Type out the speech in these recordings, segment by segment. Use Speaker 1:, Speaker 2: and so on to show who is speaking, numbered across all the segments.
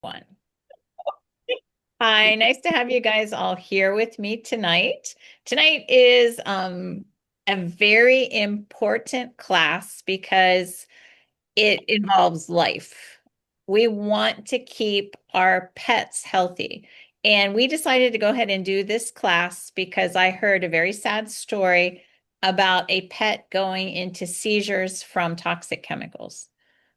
Speaker 1: One. Hi, nice to have you guys all here with me tonight. Tonight is a very important class because it involves life. We want to keep our pets healthy. And we decided to go ahead and do this class because I heard a very sad story about a pet going into seizures from toxic chemicals.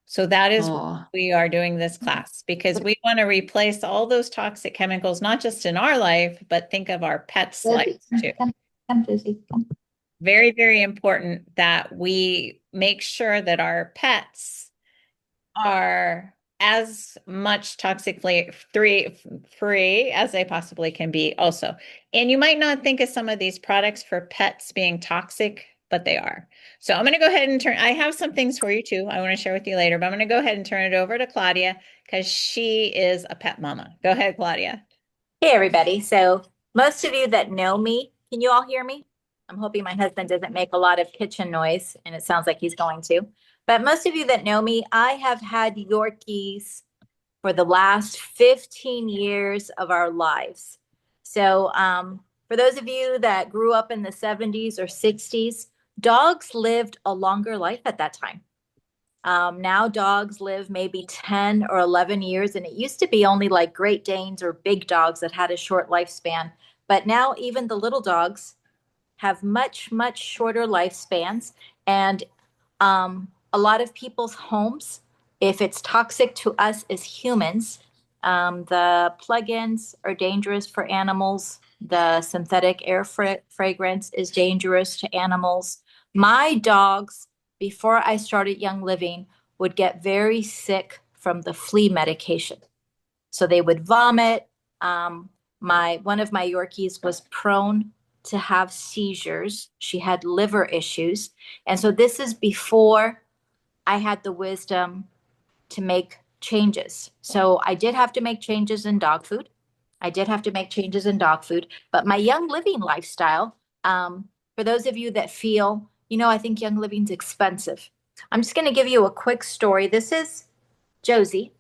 Speaker 1: So that is why
Speaker 2: Oh,
Speaker 1: we are doing this class because we want to replace all those toxic chemicals, not just in our life, but think of our pets'
Speaker 2: Josie,
Speaker 1: lives too.
Speaker 2: come, Josie, come.
Speaker 1: Very, very important that we make sure that our pets are as much free as they possibly can be also. And you might not think of some of these products for pets being toxic, but they are. So I'm going to go ahead and I have some things for you too. I want to share with you later, but I'm going to go ahead and turn it over to Claudia because she is a pet mama. Go ahead, Claudia.
Speaker 2: Hey, everybody. So, most of you that know me, can you all hear me? I'm hoping my husband doesn't make a lot of kitchen noise, and it sounds like he's going to. But most of you that know me, I have had Yorkies for the last 15 years of our lives. So, for those of you that grew up in the 70s or 60s, dogs lived a longer life at that time. Now dogs live maybe 10 or 11 years, and it used to be only like Great Danes or big dogs that had a short lifespan. But now even the little dogs have much, much shorter lifespans. And a lot of people's homes, if it's toxic to us as humans, the plugins are dangerous for animals. The synthetic air fragrance is dangerous to animals. My dogs, before I started Young Living, would get very sick from the flea medication. So they would vomit. My one of my Yorkies was prone to have seizures. She had liver issues. And so this is before I had the wisdom to make changes. So I did have to make changes in dog food. I did have to make changes in dog food, but my Young Living lifestyle, for those of you that feel, I think Young Living's expensive. I'm just going to give you a quick story. This is Josie.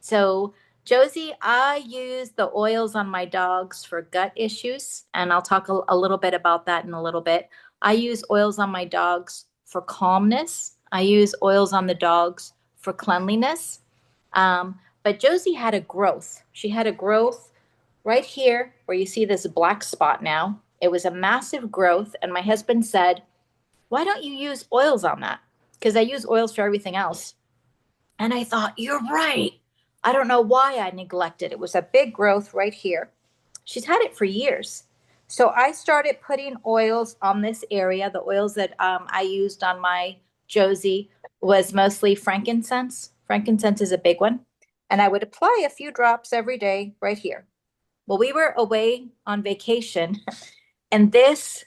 Speaker 2: So, Josie, I use the oils on my dogs for gut issues, and I'll talk a little bit about that in a little bit. I use oils on my dogs for calmness. I use oils on the dogs for cleanliness. But Josie had a growth. She had a growth right here where you see this black spot now. It was a massive growth, and my husband said, "Why don't you use oils on that?" Because I use oils for everything else. And I thought, you're right. I don't know why I neglected. It was a big growth right here. She's had it for years. So I started putting oils on this area. The oils that I used on my Josie was mostly frankincense. Frankincense is a big one. And I would apply a few drops every day right here. Well, we were away on vacation, and this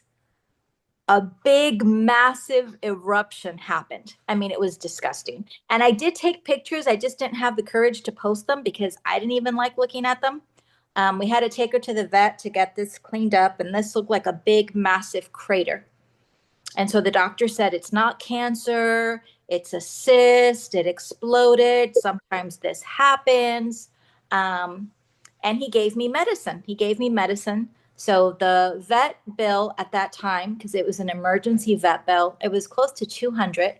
Speaker 2: a big, massive eruption happened. I mean, it was disgusting. And I did take pictures. I just didn't have the courage to post them because I didn't even like looking at them. We had to take her to the vet to get this cleaned up, and this looked like a big, massive crater. And so the doctor said it's not cancer, it's a cyst, it exploded. Sometimes this happens. Um, and he gave me medicine. He gave me medicine. So the vet bill at that time, because it was an emergency vet bill, it was close to 200.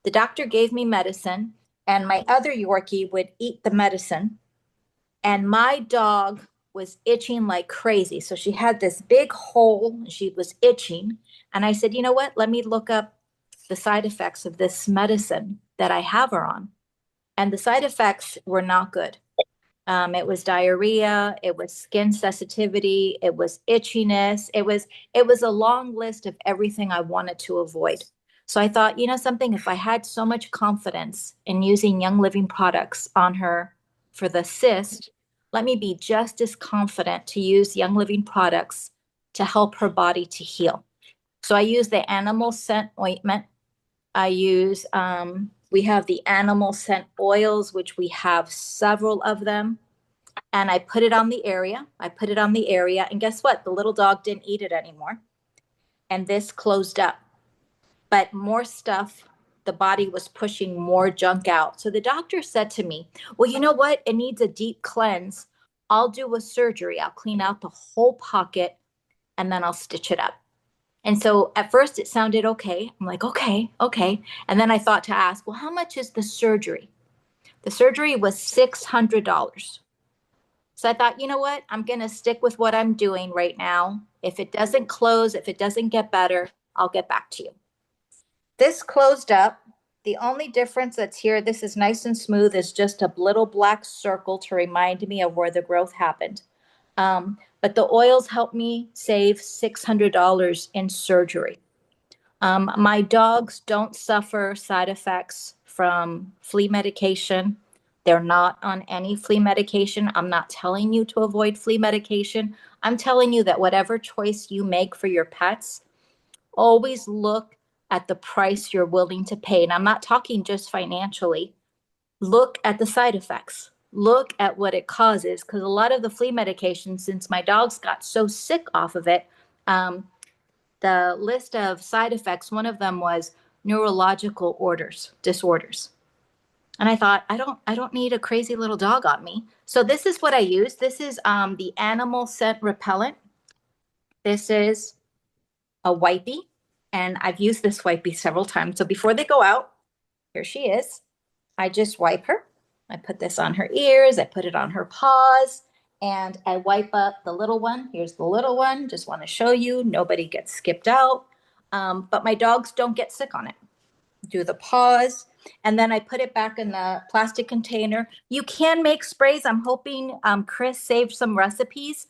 Speaker 2: The doctor gave me medicine, and my other Yorkie would eat the medicine, and my dog was itching like crazy. So she had this big hole, and she was itching. And I said, you know what? Let me look up the side effects of this medicine that I have her on. And the side effects were not good. It was diarrhea, it was skin sensitivity, it was itchiness, it was a long list of everything I wanted to avoid. So I thought, something, if I had so much confidence in using Young Living products on her for the cyst, let me be just as confident to use Young Living products to help her body to heal. So I use the animal scent ointment. We have the animal scent oils, which we have several of them, and I put it on the area. I put it on the area, and guess what? The little dog didn't eat it anymore. And this closed up. But more stuff. the body was pushing more junk out. So the doctor said to me, well, you know what? It needs a deep cleanse. I'll do a surgery. I'll clean out the whole pocket and then I'll stitch it up. And so at first it sounded okay. I'm like, okay, okay. And then I thought to ask, well, how much is the surgery? The surgery was $600. So I thought, you know what? I'm going to stick with what I'm doing right now. If it doesn't close, if it doesn't get better, I'll get back to you. This closed up. The only difference that's here, this is nice and smooth, is just a little black circle to remind me of where the growth happened. But the oils helped me save $600 in surgery. My dogs don't suffer side effects from flea medication. They're not on any flea medication. I'm not telling you to avoid flea medication. I'm telling you that whatever choice you make for your pets, always look at the price you're willing to pay. And I'm not talking just financially. Look at the side effects. Look at what it causes, because a lot of the flea medication, since my dogs got so sick off of it, the list of side effects, one of them was neurological disorders. And I thought, I don't need a crazy little dog on me. So this is what I use. This is the animal scent repellent. This is a wipey, and I've used this wipey several times. So before they go out, here she is. I just wipe her. I put this on her ears. I put it on her paws, and I wipe up the little one. Here's the little one. Just want to show you, nobody gets skipped out. But my dogs don't get sick on it. Do the paws, and then I put it back in the plastic container. You can make sprays. I'm hoping Chris saved some recipes.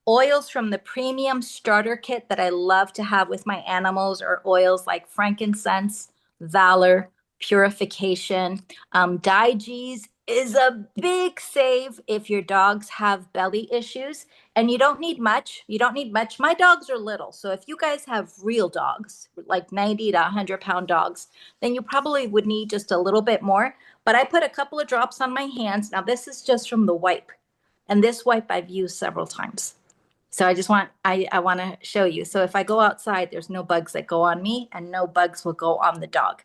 Speaker 2: Oils from the premium starter kit that I love to have with my animals are oils like frankincense, valor, purification. Digees is a big save if your dogs have belly issues, and you don't need much. You don't need much. My dogs are little. So if you guys have real dogs, like 90 to 100-pound dogs, then you probably would need just a little bit more. But I put a couple of drops on my hands. Now this is just from the wipe. And this wipe I've used several times. So I want to show you. So if I go outside, there's no bugs that go on me, and no bugs will go on the dog.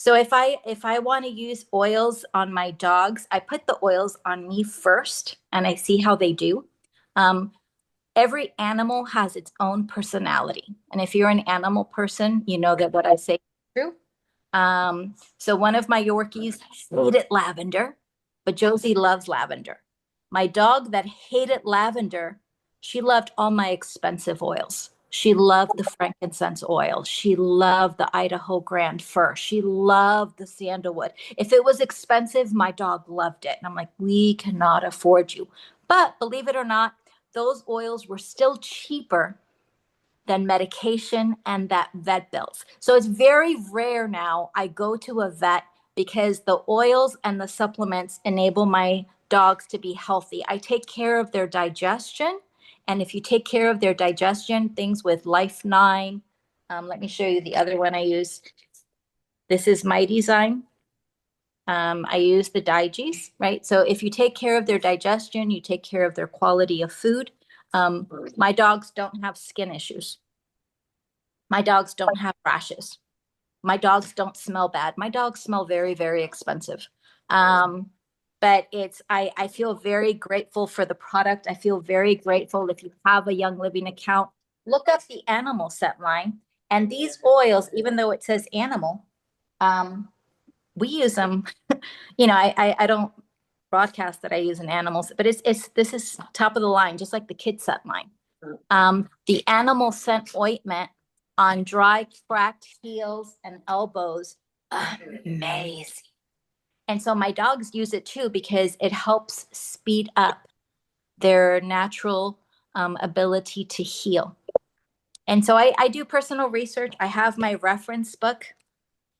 Speaker 2: So if I want to use oils on my dogs, I put the oils on me first and I see how they do. Every animal has its own personality. And if you're an animal person, you know that what I say is true. So one of my Yorkies hated lavender, but Josie loves lavender. My dog that hated lavender, she loved all my expensive oils. She loved the frankincense oil. She loved the Idaho Grand Fir. She loved the sandalwood. If it was expensive, my dog loved it. And I'm like, we cannot afford you. But believe it or not, those oils were still cheaper than medication and that vet bills. So it's very rare now I go to a vet because the oils and the supplements enable my dogs to be healthy. I take care of their digestion. And if you take care of their digestion, things with Life 9, let me show you the other one I use. This is Mightyzyme. I use the Digees, right? So if you take care of their digestion, you take care of their quality of food. My dogs don't have skin issues. My dogs don't have rashes. My dogs don't smell bad. My dogs smell very, very expensive. But I feel very grateful for the product. I feel very grateful. If you have a Young Living account, look up the animal scent line. And these oils, even though it says animal, we use them. I don't broadcast that I use an animal, but this is top of the line, just like the kid scent line. The animal scent ointment on dry, cracked heels and elbows, amazing. And so my dogs use it too because it helps speed up their natural ability to heal. And so I do personal research. I have my reference book.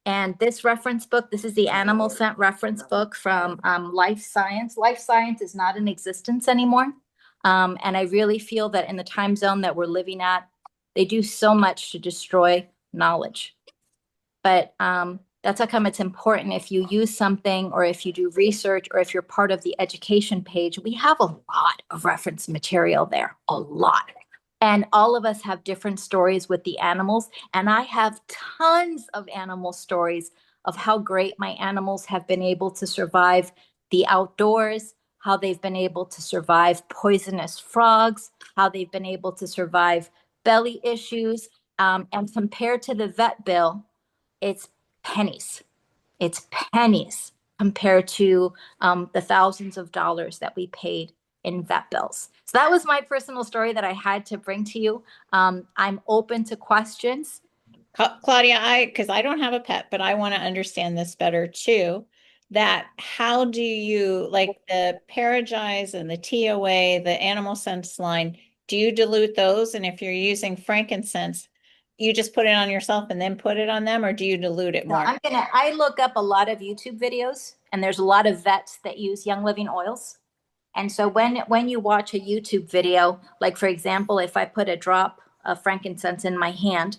Speaker 2: And this reference book, this is the animal scent reference book from Life Science. Life Science is not in existence anymore. And I really feel that in the time zone that we're living at, they do so much to destroy knowledge. But that's how come it's important. If you use something, or if you do research, or if you're part of the education page, we have a lot of reference material there, a lot. And all of us have different stories with the animals. And I have tons of animal stories of how great my animals have been able to survive the outdoors, how they've been able to survive poisonous frogs, how they've been able to survive belly issues. And compared to the vet bill, it's pennies. It's pennies compared to the thousands of dollars that we paid in vet bills. So that was my personal story that I had to bring to you. I'm open to questions.
Speaker 1: Claudia, because I don't have a pet, but I want to understand this better too. That how do you like the Paragyze and the TOA, the animal sense line, do you dilute those? And if you're using frankincense, you just put it on yourself and then put it on them, or do you dilute it
Speaker 2: So
Speaker 1: more?
Speaker 2: I look up a lot of YouTube videos, and there's a lot of vets that use Young Living oils. And so when you watch a YouTube video, like for example, if I put a drop of frankincense in my hand,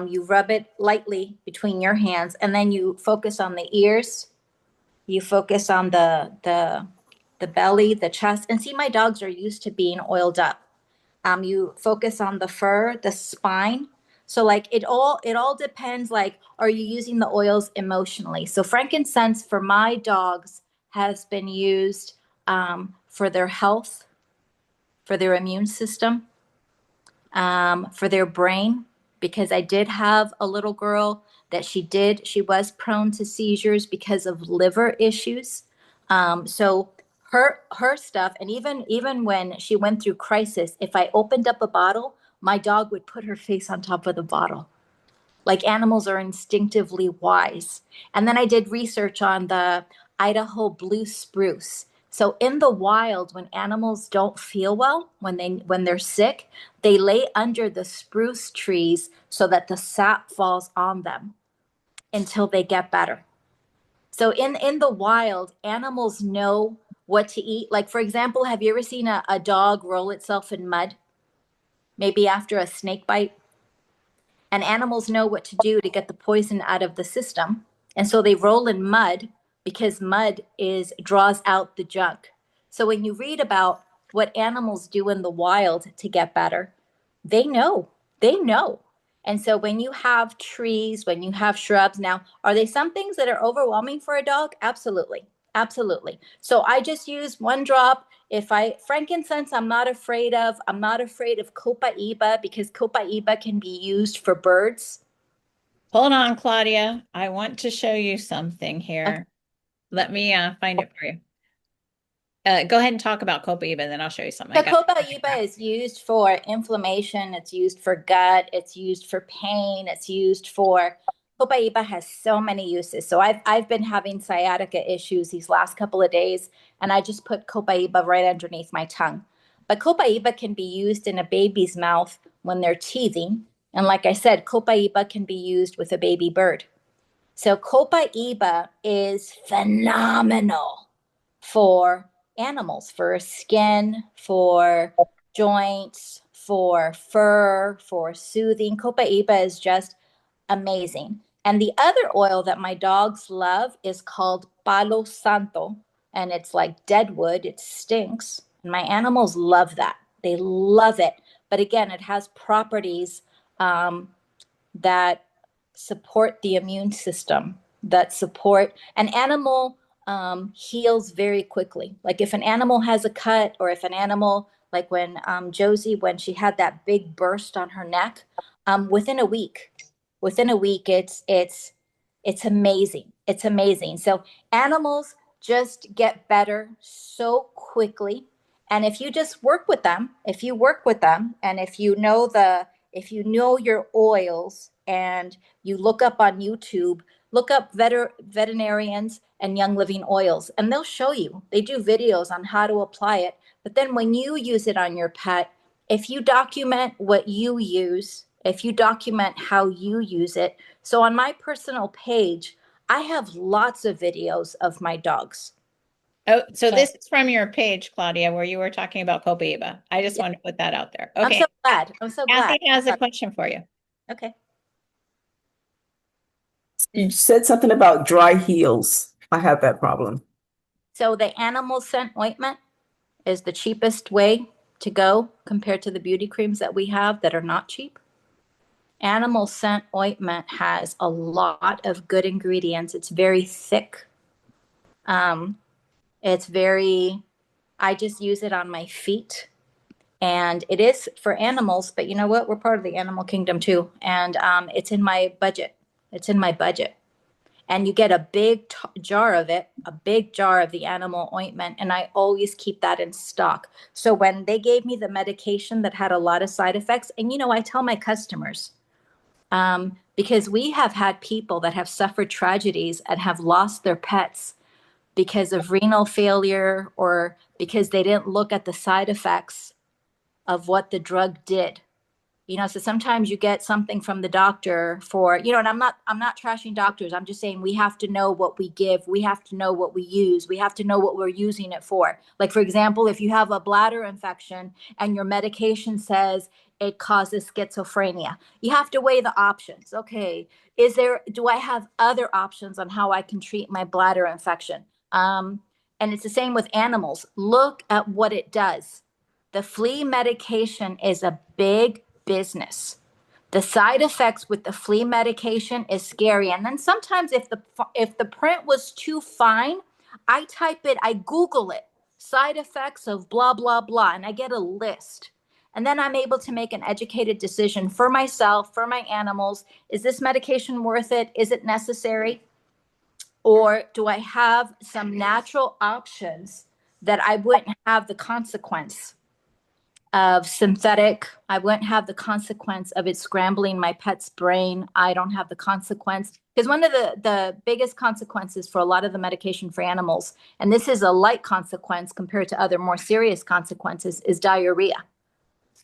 Speaker 2: you rub it lightly between your hands, and then you focus on the ears, you focus on the belly, the chest, and see, my dogs are used to being oiled up. You focus on the fur, the spine. So like it all depends. Like, are you using the oils emotionally? So frankincense for my dogs has been used for their health, for their immune system, for their brain, because I did have a little girl that she was prone to seizures because of liver issues. So her stuff, and even when she went through crisis, if I opened up a bottle, my dog would put her face on top of the bottle. Like, animals are instinctively wise. And then I did research on the Idaho blue spruce. So in the wild, when animals don't feel well, when they're sick, they lay under the spruce trees so that the sap falls on them until they get better. So in the wild, animals know what to eat. Like, for example, have you ever seen a dog roll itself in mud? Maybe after a snake bite? And animals know what to do to get the poison out of the system. And so they roll in mud because mud is draws out the junk. So when you read about what animals do in the wild to get better, they know. They know. And so when you have trees, when you have shrubs, now, are they some things that are overwhelming for a dog? Absolutely. Absolutely. So I just use one drop. If I frankincense, I'm not afraid of. I'm not afraid of copaiba because copaiba can be used for birds.
Speaker 1: Hold on, Claudia. I want to show you something
Speaker 2: Okay.
Speaker 1: here. Let me find it for you. Go ahead and talk about Copaiba, then I'll show you something. I
Speaker 2: So
Speaker 1: got
Speaker 2: copaiba is used for inflammation. It's used for gut. It's used for pain. It's used for copaiba has so many uses. So I've been having sciatica issues these last couple of days, and I just put copaiba right underneath my tongue. But copaiba can be used in a baby's mouth when they're teething, and like I said, copaiba can be used with a baby bird. So copaiba is phenomenal for animals, for skin, for joints, for fur, for soothing. Copaiba is just amazing. And the other oil that my dogs love is called Palo Santo, and it's like dead wood. It stinks. And my animals love that. They love it. But again, it has properties um, that support the immune system, that support an animal heals very quickly. Like if an animal has a cut, or if an animal, like when Josie, when she had that big burst on her neck, within a week, it's amazing. It's amazing. So animals just get better so quickly. And if you just work with them, if you work with them, and if you know your oils, and you look up on YouTube, look up veterinarians and Young Living oils, and they'll show you. They do videos on how to apply it. But then when you use it on your pet, if you document what you use, if you document how you use it. So on my personal page, I have lots of videos of my dogs.
Speaker 1: Oh, so
Speaker 2: And
Speaker 1: this is from your page, Claudia, where you were talking about Copaiba. I just
Speaker 2: yeah,
Speaker 1: wanted to put that out there.
Speaker 2: I'm so
Speaker 1: Okay.
Speaker 2: glad. I'm so glad.
Speaker 1: Kathy has a question for you.
Speaker 2: Okay.
Speaker 3: You said something about dry heels. I have that problem.
Speaker 2: So the animal scent ointment is the cheapest way to go compared to the beauty creams that we have that are not cheap. Animal scent ointment has a lot of good ingredients. It's very thick. It's very, I just use it on my feet. And it is for animals, but you know what? We're part of the animal kingdom too. And it's in my budget. It's in my budget. And you get a big jar of it, a big jar of the animal ointment. And I always keep that in stock. So when they gave me the medication that had a lot of side effects, and you know, I tell my customers, because we have had people that have suffered tragedies and have lost their pets because of renal failure or because they didn't look at the side effects of what the drug did. You know, so sometimes you get something from the doctor for, you know, and I'm not trashing doctors. I'm just saying we have to know what we give. We have to know what we use. We have to know what we're using it for. Like, for example, if you have a bladder infection and your medication says it causes schizophrenia, you have to weigh the options. Okay, do I have other options on how I can treat my bladder infection? And it's the same with animals. Look at what it does. The flea medication is a big business. The side effects with the flea medication is scary. And then sometimes if the print was too fine, I Google it, side effects of blah, blah, blah, and I get a list. And then I'm able to make an educated decision for myself, for my animals. Is this medication worth it? Is it necessary? Or do I have some natural options that I wouldn't have the consequence of synthetic? I wouldn't have the consequence of it scrambling my pet's brain. I don't have the consequence. Because one of the biggest consequences for a lot of the medication for animals, and this is a light consequence compared to other more serious consequences, is diarrhea.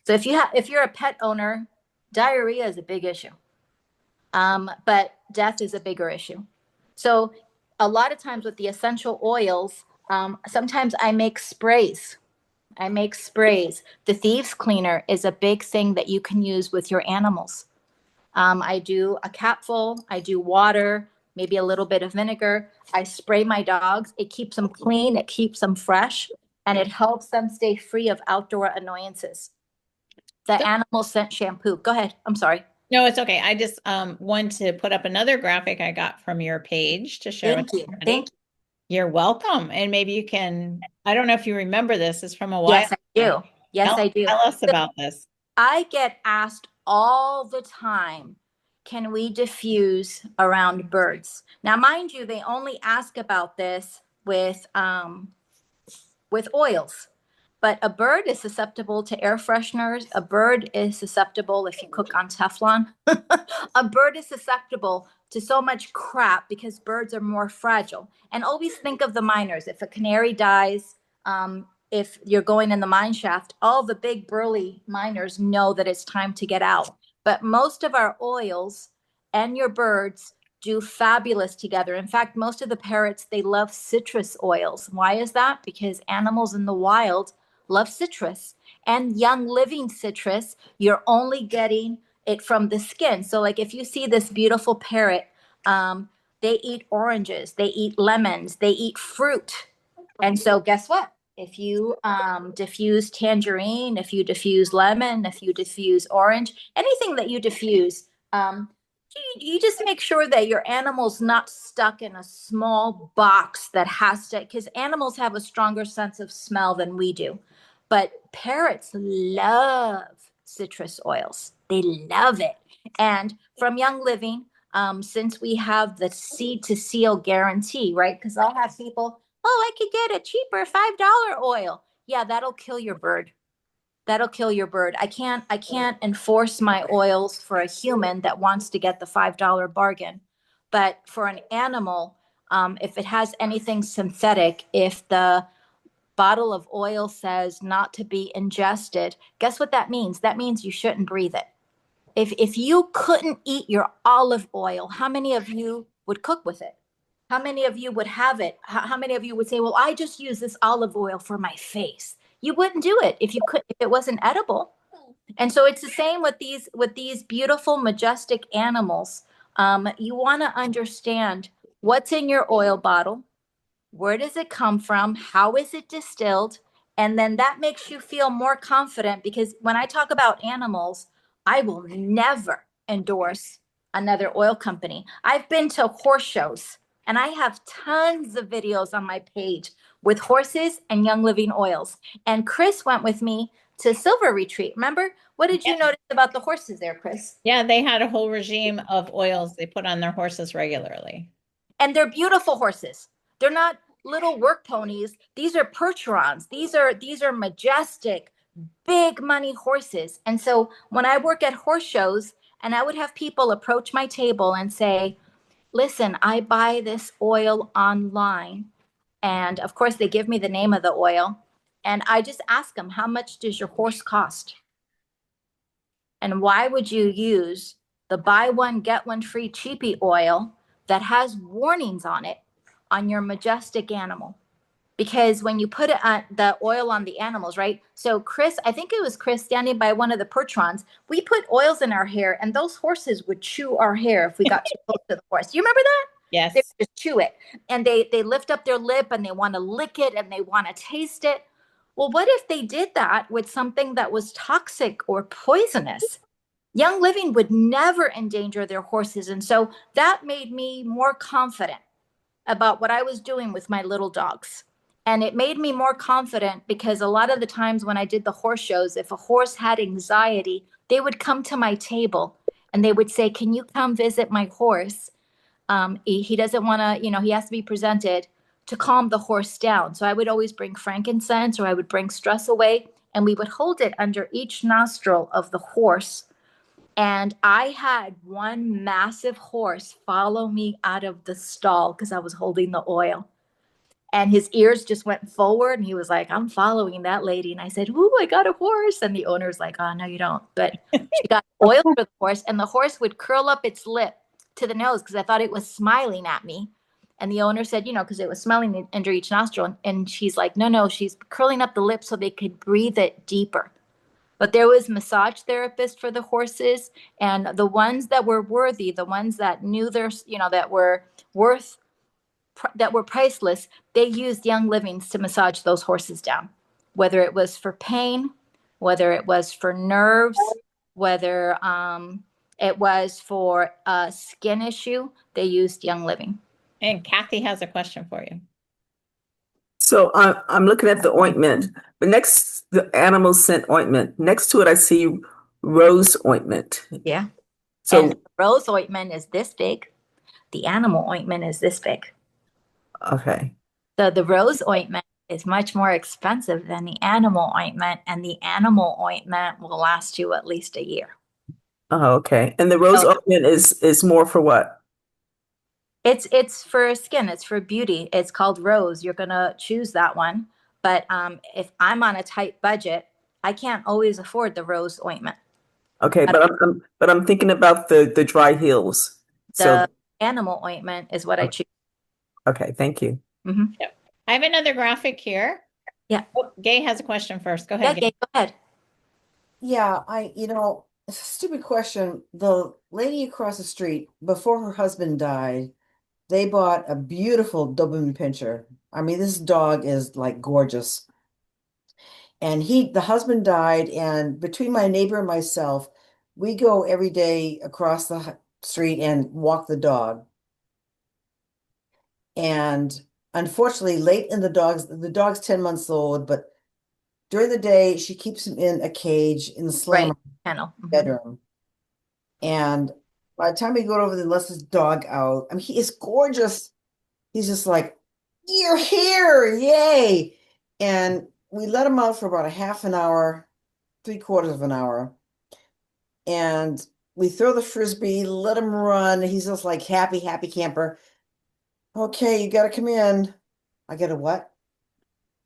Speaker 2: So if you're a pet owner, diarrhea is a big issue. But death is a bigger issue. So a lot of times with the essential oils, sometimes I make sprays. The thieves cleaner is a big thing that you can use with your animals. I do a capful, I do water, maybe a little bit of vinegar. I spray my dogs. It keeps them clean, it keeps them fresh, and it helps them stay free of outdoor annoyances. The animal scent shampoo. Go ahead. I'm sorry.
Speaker 1: No, it's okay. I just want to put up another graphic I got from your page to share with everybody.
Speaker 2: Thank you.
Speaker 1: You're welcome. And maybe you can, I don't know if you remember this, it's from a while.
Speaker 2: Yes, I do. Yes, I do.
Speaker 1: Tell us about this.
Speaker 2: I get asked all the time, can we diffuse around birds? Now, mind you, they only ask about this with oils. But a bird is susceptible to air fresheners. A bird is susceptible if you cook on Teflon. A bird is susceptible to so much crap because birds are more fragile. And always think of the miners. If a canary dies, if you're going in the mine shaft, all the big burly miners know that it's time to get out. But most of our oils and your birds do fabulous together. In fact, most of the parrots, they love citrus oils. Why is that? Because animals in the wild love citrus, and young living citrus, you're only getting it from the skin. So like if you see this beautiful parrot, they eat oranges, they eat lemons, they eat fruit. And so guess what? If you diffuse tangerine, if you diffuse lemon, if you diffuse orange, anything that you diffuse, you just make sure that your animal's not stuck in a small box that has to, because animals have a stronger sense of smell than we do. But parrots love citrus oils. They love it. And from Young Living, since we have the seed to seal guarantee, right? Because I'll have people, oh, I could get a cheaper $5 oil. Yeah, that'll kill your bird. That'll kill your bird. I can't enforce my oils for a human that wants to get the $5 bargain. But for an animal, if it has anything synthetic, if the bottle of oil says not to be ingested, guess what that means? That means you shouldn't breathe it. If you couldn't eat your olive oil, how many of you would cook with it? How many of you would have it? How many of you would say, well, I just use this olive oil for my face? You wouldn't do it if it wasn't edible. And so it's the same with these beautiful, majestic animals. You want to understand what's in your oil bottle. Where does it come from? How is it distilled? And then that makes you feel more confident because when I talk about animals, I will never endorse another oil company. I've been to horse shows and I have tons of videos on my page with horses and Young Living oils. And Chris went with me to Silver Retreat. Remember? What did you notice about the horses there, Chris?
Speaker 1: Yeah, they had a whole regime of oils they put on their horses regularly.
Speaker 2: And they're beautiful horses. They're not little work ponies. These are Percherons. These are majestic, big money horses. And so when I work at horse shows and I would have people approach my table and say, listen, I buy this oil online. And of course, they give me the name of the oil. And I just ask them, how much does your horse cost? And why would you use the buy one, get one free cheapy oil that has warnings on it on your majestic animal? Because when you put it on the oil on the animals, right? So Chris, I think it was Chris standing by one of the Percherons. We put oils in our hair and those horses would chew our hair if we got too close to the horse. You remember that?
Speaker 1: Yes.
Speaker 2: They would just chew it. And they lift up their lip and they want to lick it and they want to taste it. Well, what if they did that with something that was toxic or poisonous? Young Living would never endanger their horses. And so that made me more confident about what I was doing with my little dogs. And it made me more confident because a lot of the times when I did the horse shows, if a horse had anxiety, they would come to my table and they would say, can you come visit my horse? He doesn't want to, he has to be presented to calm the horse down. So I would always bring frankincense or I would bring stress away and we would hold it under each nostril of the horse. And I had one massive horse follow me out of the stall because I was holding the oil. And his ears just went forward and he was like, I'm following that lady. And I said, ooh, I got a horse. And the owner's like, oh, no, you don't. But she got oil for the horse and the horse would curl up its lip to the nose because I thought it was smiling at me. And the owner said, because it was smelling under each nostril. And she's like, no, she's curling up the lip so they could breathe it deeper. But there was massage therapists for the horses and the ones that were worthy, the ones that knew their, that were worth, that were priceless, they used Young Livings to massage those horses down, whether it was for pain, whether it was for nerves, whether it was for a skin issue, they used Young Living.
Speaker 1: And Kathy has a question for you.
Speaker 3: So I'm looking at the ointment, but the animal scent ointment, next to it, I see rose ointment.
Speaker 2: Yeah.
Speaker 3: So
Speaker 2: and rose ointment is this big. The animal ointment is this big.
Speaker 3: Okay.
Speaker 2: So the rose ointment is much more expensive than the animal ointment, and the animal ointment will last you at least a year.
Speaker 3: Oh, okay. And the rose ointment is more for what?
Speaker 2: It's for skin. It's for beauty. It's called Rose. You're gonna choose that one. But if I'm on a tight budget, I can't always afford the rose ointment.
Speaker 3: Okay, but I'm thinking about the dry heels.
Speaker 2: The animal ointment is what I choose.
Speaker 3: Okay, thank you.
Speaker 2: Mm-hmm.
Speaker 1: Yep. I have another graphic here.
Speaker 2: Yeah.
Speaker 1: Oh, Gay has a question first. Go ahead.
Speaker 2: Yeah, Gay, go ahead.
Speaker 4: Yeah, it's a stupid question. The lady across the street, before her husband died, they bought a beautiful Doberman Pinscher. I mean, this dog is like gorgeous. And the husband died, and between my neighbor and myself, we go every day across the street and walk the dog. And unfortunately, late in the dog's 10 months old, but during the day, she keeps him in a cage in the slammer bedroom. And by the time we go over there, lets his dog out. I mean, he is gorgeous. He's just like, you're here, yay. And we let him out for about a half an hour, 3/4 of an hour. And we throw the frisbee, let him run. He's just like happy camper. Okay, you got to come in. I got to what?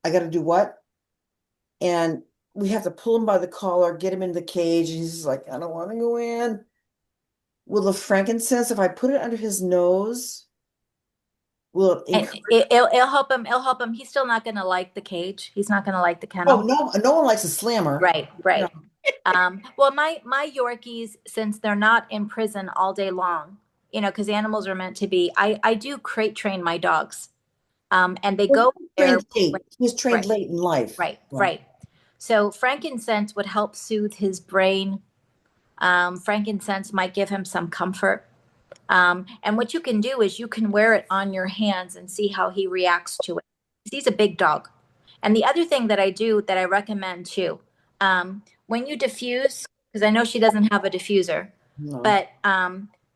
Speaker 4: I got to do what? And we have to pull him by the collar, get him in the cage. And he's like, I don't want to go in. Will the frankincense, if I put it under his nose, will
Speaker 2: it'll help him? It'll help him. He's still not going to like the cage. He's not going to like the kennel.
Speaker 4: Oh, no one likes a slammer.
Speaker 2: Right. No. Well, my Yorkies, since they're not in prison all day long, because animals are meant to be, I do crate train my dogs. And they
Speaker 4: Well,
Speaker 2: go there.
Speaker 4: he was trained
Speaker 2: Right.
Speaker 4: late in life.
Speaker 2: Right,
Speaker 4: Yeah.
Speaker 2: right. So frankincense would help soothe his brain. Frankincense might give him some comfort. And what you can do is you can wear it on your hands and see how he reacts to it. He's a big dog. And the other thing that I do that I recommend too, when you diffuse, because I know she doesn't have a diffuser,
Speaker 4: No.
Speaker 2: but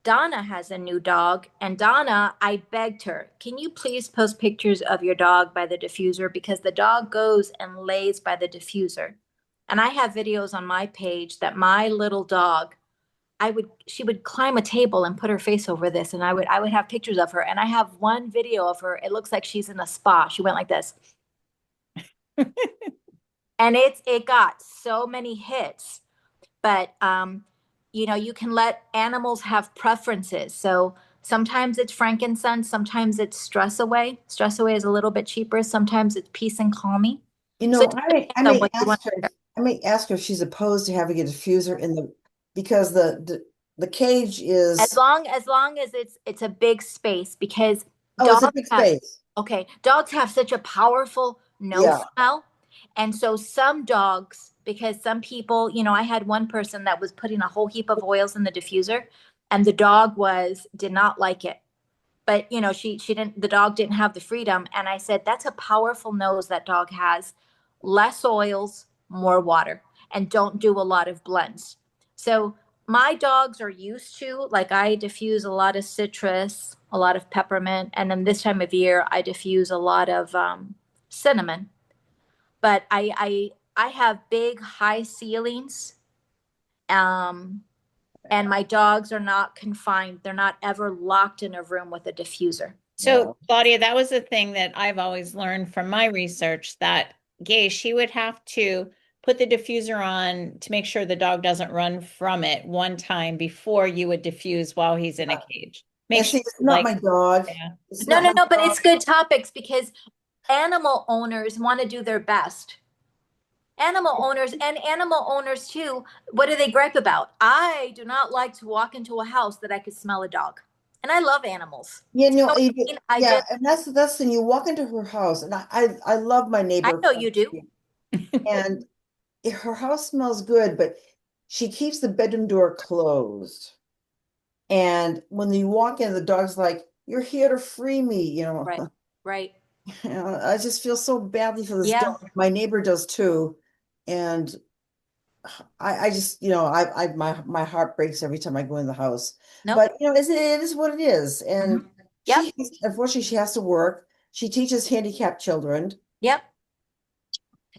Speaker 2: Donna has a new dog, and Donna, I begged her, can you please post pictures of your dog by the diffuser? Because the dog goes and lays by the diffuser. And I have videos on my page that my little dog, she would climb a table and put her face over this, and I would have pictures of her. And I have one video of her. It looks like she's in a spa. She went like this. And it got so many hits. But you know, you can let animals have preferences. So sometimes it's frankincense, sometimes it's stress away. Stress away is a little bit cheaper. Sometimes it's peace and calming.
Speaker 4: You know,
Speaker 2: So it
Speaker 4: I
Speaker 2: depends on
Speaker 4: may
Speaker 2: what you want.
Speaker 4: I may ask her if she's opposed to having a diffuser in because the cage is
Speaker 2: As long as it's a big space, because
Speaker 4: it's a big space.
Speaker 2: Dogs have such a powerful nose
Speaker 4: Yeah.
Speaker 2: smell. And so some dogs, because some people, you know, I had one person that was putting a whole heap of oils in the diffuser, and the dog did not like it. But, you know, the dog didn't have the freedom. And I said, that's a powerful nose that dog has. Less oils, more water, and don't do a lot of blends. So my dogs are used to, like, I diffuse a lot of citrus, a lot of peppermint, and then this time of year I diffuse a lot of cinnamon. But I have big high ceilings, and my dogs are not confined. They're not ever locked in a room with a diffuser.
Speaker 1: So, Claudia, that was the thing that I've always learned from my research, that Gay, she would have to put the diffuser on to make sure the dog doesn't run from it one time before you would diffuse while he's in a cage.
Speaker 4: And see, it's not my dog.
Speaker 1: Yeah.
Speaker 4: It's
Speaker 2: No,
Speaker 4: not my
Speaker 2: but
Speaker 4: dog.
Speaker 2: it's good topics, because animal owners want to do their best. Animal owners too, what do they gripe about? I do not like to walk into a house that I could smell a dog. And I love animals.
Speaker 4: Yeah, no,
Speaker 2: So,
Speaker 4: and that's the thing. You walk into her house, and I love my neighbor.
Speaker 2: I know you do.
Speaker 4: And her house smells good, but she keeps the bedroom door closed. And when you walk in, the dog's like, "You're here to free me," you know.
Speaker 2: Right.
Speaker 4: You know, I just feel so badly for this
Speaker 2: Yeah.
Speaker 4: dog. My neighbor does too, and I just, you know, my heart breaks every time I go in the house.
Speaker 2: Nope.
Speaker 4: But you know, it is what it is, and
Speaker 2: Yep.
Speaker 4: unfortunately, she has to work. She teaches handicapped children.
Speaker 2: Yep.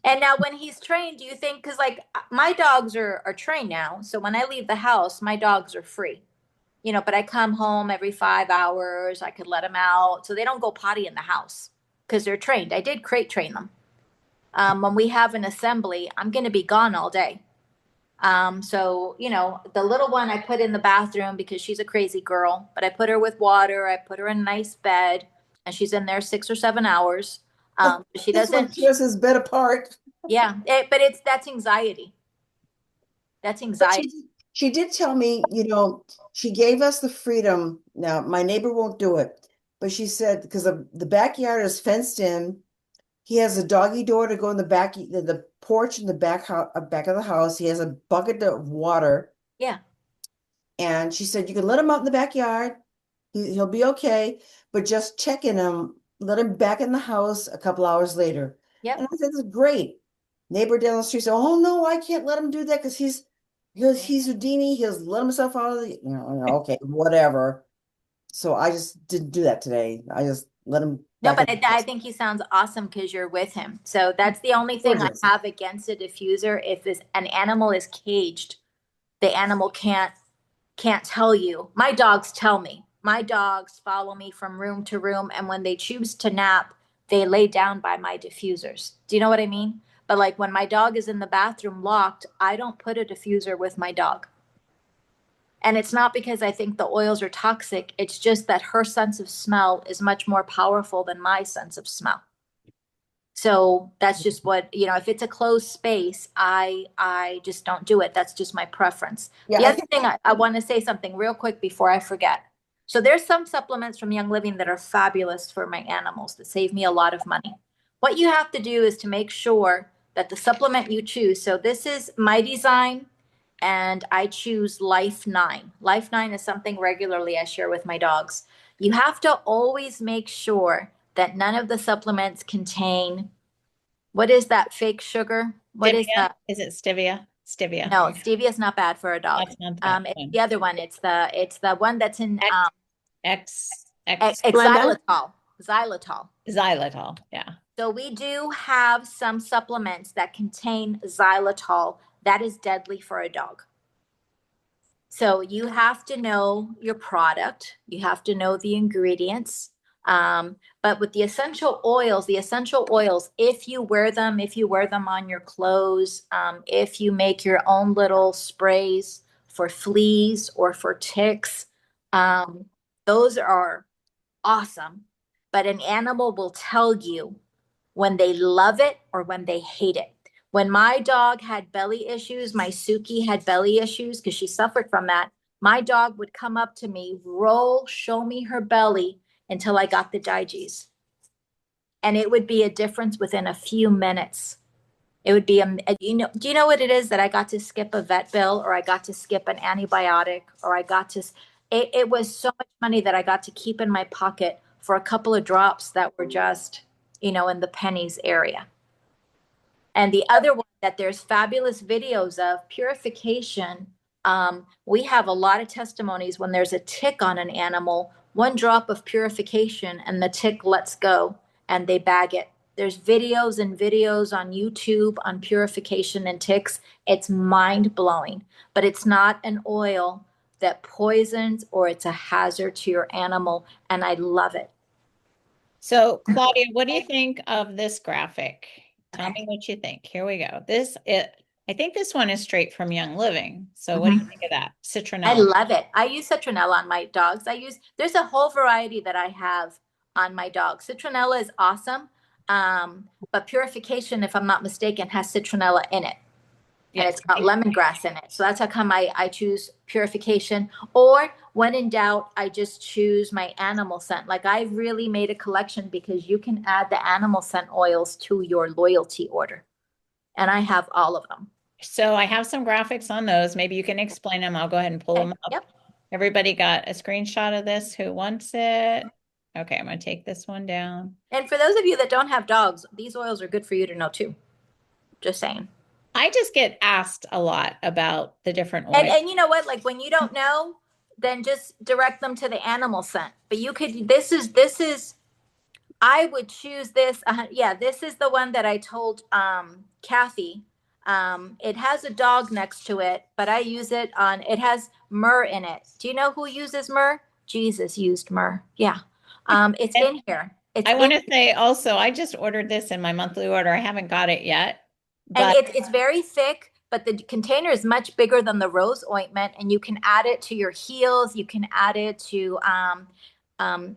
Speaker 2: And now when he's trained, do you think, because like my dogs are trained now, so when I leave the house, my dogs are free. You know, but I come home every 5 hours. I could let them out, so they don't go potty in the house because they're trained. I did crate train them. When we have an assembly, I'm going to be gone all day. So, you know, the little one I put in the bathroom because she's a crazy girl, but I put her with water. I put her in a nice bed, and she's in there 6 or 7 hours. She doesn't.
Speaker 4: Tears his bed apart.
Speaker 2: Yeah, but that's anxiety. That's anxiety.
Speaker 4: She did tell me, you know, she gave us the freedom. Now, my neighbor won't do it, but she said, because the backyard is fenced in, he has a doggy door to go in the porch in the back of the house. He has a bucket of water.
Speaker 2: Yeah.
Speaker 4: And she said, you can let him out in the backyard. He'll be okay, but just check in him, let him back in the house a couple hours later.
Speaker 2: Yep.
Speaker 4: And I said, that's great. Neighbor down the street said, oh no, I can't let him do that because he's Houdini. He'll let himself out of the, you know, okay, whatever. So I just didn't do that today. I just let him.
Speaker 2: No, but I think he sounds awesome because you're with him. So that's the only thing I have against a diffuser. If an animal is caged, the animal can't tell you. My dogs tell me. My dogs follow me from room to room, and when they choose to nap, they lay down by my diffusers. Do you know what I mean? But like when my dog is in the bathroom locked, I don't put a diffuser with my dog. And it's not because I think the oils are toxic. It's just that her sense of smell is much more powerful than my sense of smell. So that's just what, you know, if it's a closed space, I just don't do it. That's just my preference. Yeah, the other thing, I want to say something real quick before I forget. So there's some supplements from Young Living that are fabulous for my animals that save me a lot of money. What you have to do is to make sure that the supplement you choose, so this is my design, and I choose Life 9. Life 9 is something regularly I share with my dogs. You have to always make sure that none of the supplements contain, what is that fake sugar? What is
Speaker 1: Stevia?
Speaker 2: that?
Speaker 1: Is it stevia? Stevia.
Speaker 2: No, stevia is not bad for a dog.
Speaker 1: That's not the bad
Speaker 2: It's
Speaker 1: one.
Speaker 2: the other one. It's the one that's in
Speaker 3: Splenda?
Speaker 2: xylitol.
Speaker 1: Xylitol. Yeah.
Speaker 2: So we do have some supplements that contain xylitol that is deadly for a dog. So you have to know your product. You have to know the ingredients. But with the essential oils, if you wear them on your clothes, if you make your own little sprays for fleas or for ticks, those are awesome. But an animal will tell you when they love it or when they hate it. When my dog had belly issues, my Suki had belly issues because she suffered from that. My dog would come up to me, show me her belly until I got the Digees. And it would be a difference within a few minutes. It would be, do you know what it is that I got to skip a vet bill, or I got to skip an antibiotic, or it was so much money that I got to keep in my pocket for a couple of drops that were just, in the pennies area. And the other one that there's fabulous videos of, purification. We have a lot of testimonies when there's a tick on an animal, 1 drop of purification and the tick lets go and they bag it. There's videos and videos on YouTube on purification and ticks. It's mind blowing, but it's not an oil that poisons or it's a hazard to your animal. And I love it.
Speaker 1: So Claudia, what do you think of this graphic? Tell me what you think. Here we go. I think this one is straight from Young Living. So what do you think of that? Citronella.
Speaker 2: I love it. I use citronella on my dogs. There's a whole variety that I have on my dogs. Citronella is awesome. But purification, if I'm not mistaken, has citronella in it. And it's got lemongrass in it. So that's how come I choose purification. Or when in doubt, I just choose my animal scent. Like I really made a collection because you can add the animal scent oils to your loyalty order. And I have all of them.
Speaker 1: So I have some graphics on those. Maybe you can explain them. I'll go ahead and pull them up.
Speaker 2: Yep.
Speaker 1: Everybody got a screenshot of this who wants it? Okay, I'm going to take this one down.
Speaker 2: And for those of you that don't have dogs, these oils are good for you to know too. Just saying.
Speaker 1: I just get asked a lot about the different oils.
Speaker 2: And you know what? Like when you don't know, then just direct them to the animal scent. But you could, I would choose this. Yeah, this is the one that I told Kathy. It has a dog next to it, but I use it it has myrrh in it. Do you know who uses myrrh? Jesus used myrrh. Yeah. It's in here.
Speaker 1: I want to say also, I just ordered this in my monthly order. I haven't got it yet.
Speaker 2: And it's very thick, but the container is much bigger than the rose ointment, and you can add it to your heels. You can add it to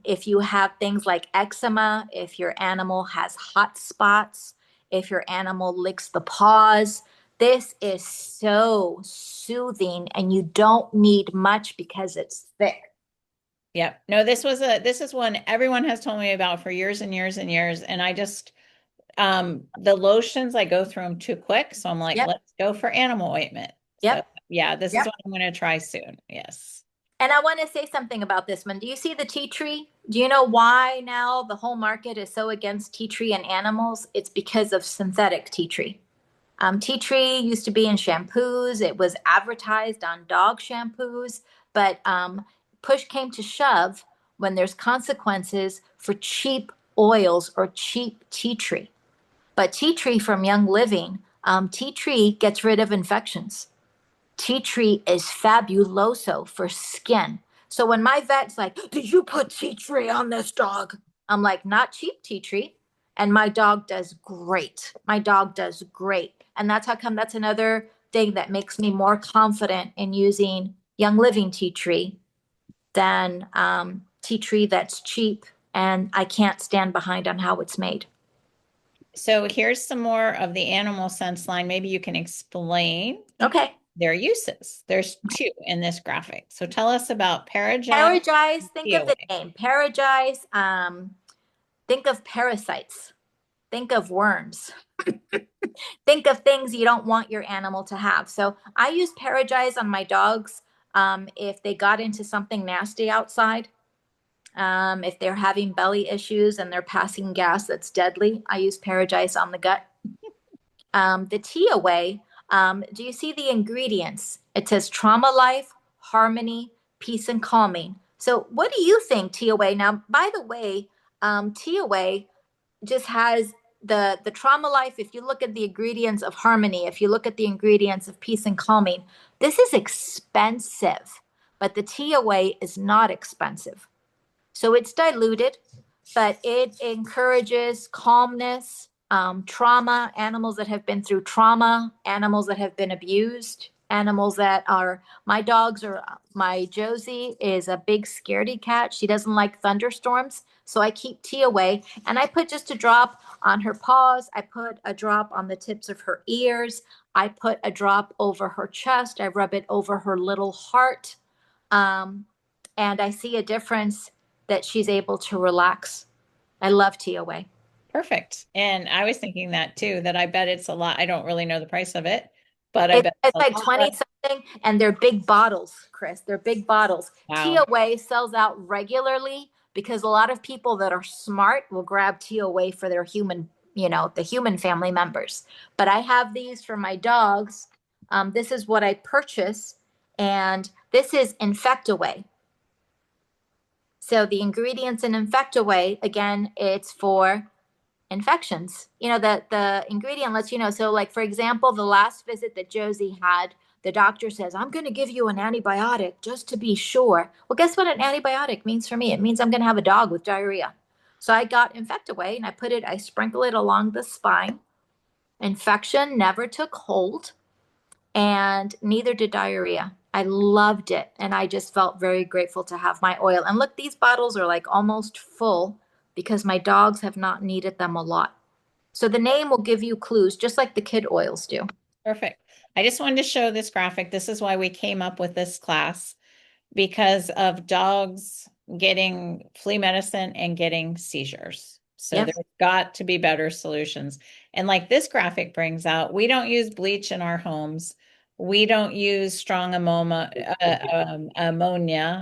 Speaker 2: if you have things like eczema, if your animal has hot spots, if your animal licks the paws. This is so soothing, and you don't need much because it's thick.
Speaker 1: Yep. No, this is one everyone has told me about for years and years and years, and I just the lotions, I go through them too quick. So I'm like, let's go for animal ointment.
Speaker 2: Yep.
Speaker 1: So, yeah, this is what I'm going to try soon. Yes.
Speaker 2: And I want to say something about this one. Do you see the tea tree? Do you know why now the whole market is so against tea tree and animals? It's because of synthetic tea tree. Tea tree used to be in shampoos. It was advertised on dog shampoos, but push came to shove when there's consequences for cheap oils or cheap tea tree. But tea tree from Young Living, tea tree gets rid of infections. Tea tree is fabuloso for skin. So when my vet's like, did you put tea tree on this dog? I'm like, not cheap tea tree. And my dog does great. My dog does great. And that's another thing that makes me more confident in using Young Living tea tree than tea tree that's cheap and I can't stand behind on how it's made.
Speaker 1: So here's some more of the animal scents line. Maybe you can explain.
Speaker 2: Okay.
Speaker 1: their uses. There's two in this graphic. So tell us about Paragize.
Speaker 2: Paragize, think of the name. Paragize, think of parasites. Think of worms. Think of things you don't want your animal to have. So I use Paragize on my dogs if they got into something nasty outside. If they're having belly issues and they're passing gas that's deadly, I use Paragize on the gut. The Tia-Way, do you see the ingredients? It says Trauma Life, Harmony, Peace and Calming. So what do you think, Tia-Way? Now, by the way, Tia-Way just has the Trauma Life. If you look at the ingredients of Harmony, if you look at the ingredients of Peace and Calming, this is expensive, but the Tia-Way is not expensive. So it's diluted, but it encourages calmness, trauma, animals that have been through trauma, animals that have been abused, animals that are, my Josie is a big scaredy cat. She doesn't like thunderstorms. So I keep Tia-Way, and I put just a drop on her paws. I put a drop on the tips of her ears. I put a drop over her chest. I rub it over her little heart. And I see a difference that she's able to relax. I love Tia-Way.
Speaker 1: Perfect. And I was thinking that too, that I bet it's a lot. I don't really know the price of it, but I bet
Speaker 2: it's like 20 something, and they're big bottles, Chris. They're big bottles.
Speaker 1: Wow.
Speaker 2: Tia-Way sells out regularly because a lot of people that are smart will grab Tia-Way for their human, the human family members. But I have these for my dogs. This is what I purchase, and this is Infect-A-Way. So the ingredients in Infect-A-Way, again, it's for infections. The ingredient lets you know. So like, for example, the last visit that Josie had, the doctor says, I'm going to give you an antibiotic just to be sure. Well, guess what an antibiotic means for me? It means I'm going to have a dog with diarrhea. So I got Infect-A-Way and I sprinkle it along the spine. Infection never took hold, and neither did diarrhea. I loved it. And I just felt very grateful to have my oil. And look, these bottles are like almost full because my dogs have not needed them a lot. So the name will give you clues, just like the kid oils do.
Speaker 1: Perfect. I just wanted to show this graphic. This is why we came up with this class, because of dogs getting flea medicine and getting seizures. So
Speaker 2: Yep.
Speaker 1: There's got to be better solutions. And like this graphic brings out, we don't use bleach in our homes. We don't use strong ammonia.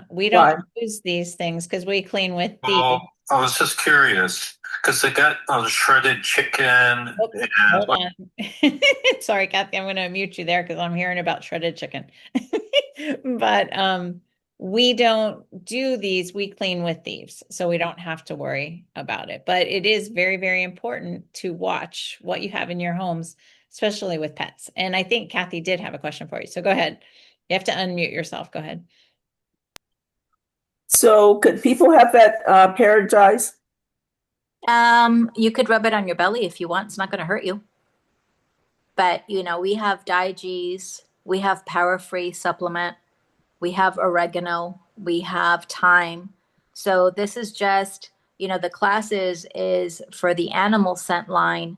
Speaker 1: We don't
Speaker 3: Right.
Speaker 1: use these things because we clean with the.
Speaker 5: Well, I was just curious because they got shredded chicken.
Speaker 1: Oops, hold on. Sorry, Kathy, I'm going to mute you there because I'm hearing about shredded chicken. But we don't do these. We clean with thieves, so we don't have to worry about it. But it is very, very important to watch what you have in your homes, especially with pets. And I think Kathy did have a question for you. So go ahead. You have to unmute yourself. Go ahead.
Speaker 3: So could people have that Paragize?
Speaker 2: You could rub it on your belly if you want. It's not going to hurt you. But, we have Digees, we have Power Free supplement, we have oregano, we have thyme. So this is just, the class is for the animal scent line.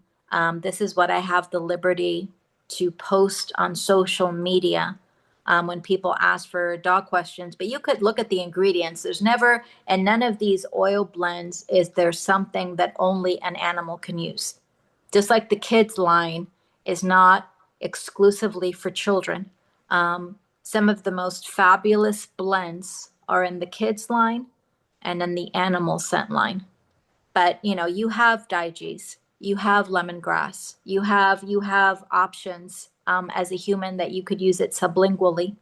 Speaker 2: This is what I have the liberty to post on social media when people ask for dog questions. But you could look at the ingredients. There's never, and none of these oil blends is there something that only an animal can use. Just like the kids line is not exclusively for children. Some of the most fabulous blends are in the kids line and in the animal scent line. But, you have Digees, you have lemongrass, you have options as a human that you could use it sublingually,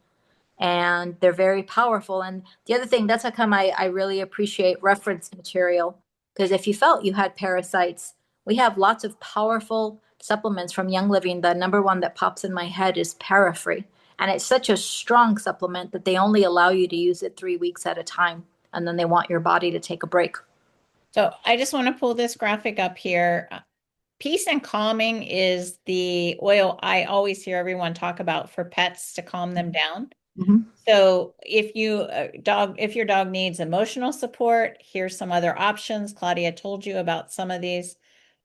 Speaker 2: and they're very powerful. And the other thing, that's how come I really appreciate reference material, because if you felt you had parasites, we have lots of powerful supplements from Young Living. The number one that pops in my head is Parafree. And it's such a strong supplement that they only allow you to use it 3 weeks at a time. And then they want your body to take a break.
Speaker 1: So I just want to pull this graphic up here. Peace and Calming is the oil I always hear everyone talk about for pets to calm them down.
Speaker 2: Mm-hmm.
Speaker 1: So if your dog needs emotional support, here's some other options. Claudia told you about some of these,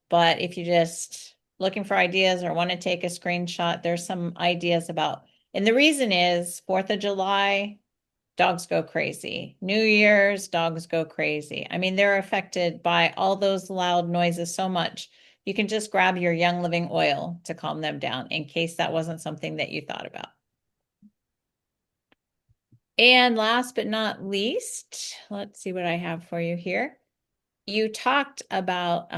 Speaker 1: but if you're just looking for ideas or want to take a screenshot, there's some ideas about And the reason is 4th of July, dogs go crazy. New Year's, dogs go crazy. I mean, they're affected by all those loud noises so much. You can just grab your Young Living oil to calm them down in case that wasn't something that you thought about. And last but not least, let's see what I have for you here. You talked about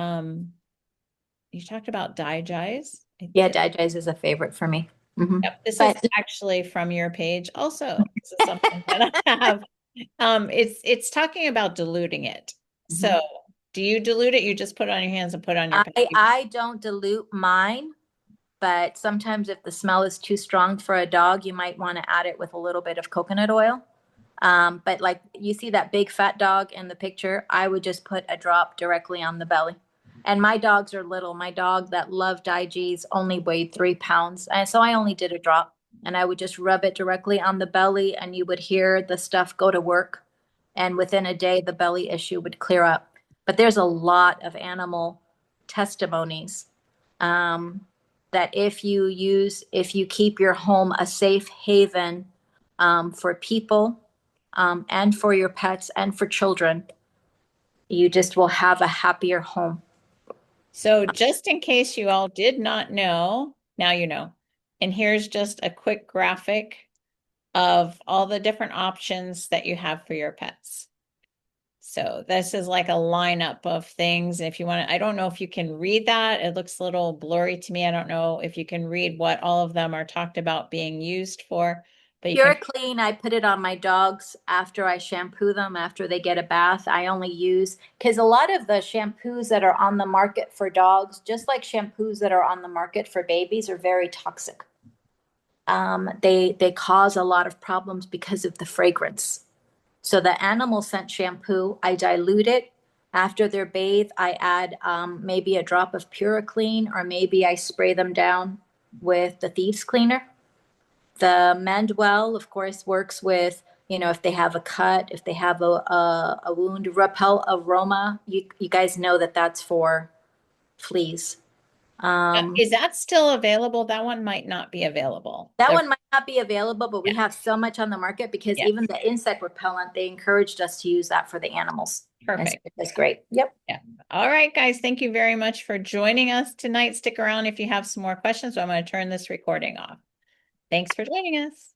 Speaker 1: Digize.
Speaker 2: Yeah, Digize is a favorite for me.
Speaker 1: Yep, this is actually from your page also. This is something that I have. It's talking about diluting it. So do you dilute it? You just put it on your hands and put it on your pet?
Speaker 2: I don't dilute mine, but sometimes if the smell is too strong for a dog, you might want to add it with a little bit of coconut oil. But like you see that big fat dog in the picture, I would just put a drop directly on the belly. And my dogs are little. My dog that loved Digize only weighed 3 pounds. And so I only did a drop, and I would just rub it directly on the belly, and you would hear the stuff go to work. And within a day, the belly issue would clear up. But there's a lot of animal testimonies that if you keep your home a safe haven for people and for your pets and for children, you just will have a happier home.
Speaker 1: So just in case you all did not know, now you know. And here's just a quick graphic of all the different options that you have for your pets. So this is like a lineup of things. If you want to, I don't know if you can read that. It looks a little blurry to me. I don't know if you can read what all of them are talked about being used for. But
Speaker 2: Pure Clean, I put it on my dogs after I shampoo them, after they get a bath. I only use, because a lot of the shampoos that are on the market for dogs, just like shampoos that are on the market for babies, are very toxic. They cause a lot of problems because of the fragrance. So the animal scent shampoo, I dilute it. After they're bathed, I add maybe a drop of Pure Clean, or maybe I spray them down with the Thieves Cleaner. The Mendwell, of course, works with, if they have a cut, if they have a wound. Repel Aroma, you guys know that that's for fleas.
Speaker 1: Is that still available? That one might not be available.
Speaker 2: That one might not be available, but we have so much on the market because even the insect repellent, they encouraged us to use that for the animals.
Speaker 1: Perfect.
Speaker 2: That's great. Yep.
Speaker 1: Yeah. All right, guys. Thank you very much for joining us tonight. Stick around if you have some more questions. So I'm going to turn this recording off. Thanks for joining us.